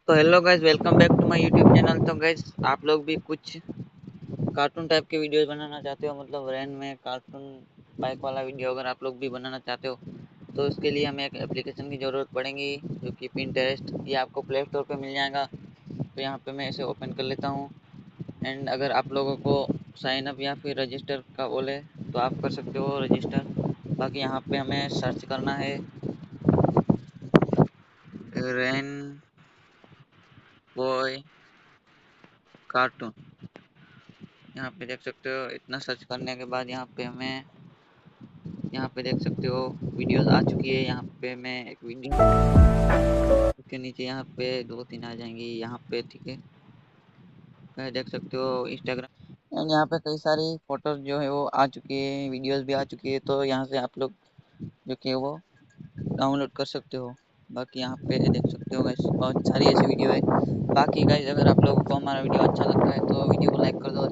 तो hello guys, welcome back to my YouTube channel. तो guys आप लोग भी कुछ कार्टून टाइप के वीडियोस बनाना चाहते हो, मतलब रैन में कार्टून बाइक वाला वीडियो अगर आप लोग भी बनाना चाहते हो तो उसके लिए हमें एक एप्लीकेशन की ज़रूरत पड़ेगी जो कि पिंटरेस्ट। ये आपको प्ले स्टोर पे मिल जाएगा। तो यहाँ पे मैं इसे ओपन कर लेता हूँ। एंड अगर आप लोगों को साइन अप या फिर रजिस्टर का बोले तो आप कर सकते हो रजिस्टर। बाकी यहाँ पे हमें सर्च करना है रैन बॉय कार्टून। यहाँ पे देख सकते हो, इतना सर्च करने के बाद यहाँ पे देख सकते हो वीडियोस आ चुकी है। यहाँ पे मैं एक वीडियो, उसके नीचे यहाँ पे दो तीन आ जाएंगी यहाँ पे, ठीक है। देख सकते हो इंस्टाग्राम, एंड यहाँ पे कई सारी फोटोज जो है वो आ चुकी है, वीडियोस भी आ चुकी है। तो यहाँ से आप लोग जो कि वो डाउनलोड कर सकते हो। बाकी यहाँ पे देख सकते हो गाइस बहुत सारी ऐसी वीडियो है। बाकी गाइस अगर आप लोगों को हमारा वीडियो अच्छा लगता है तो वीडियो को लाइक कर दो।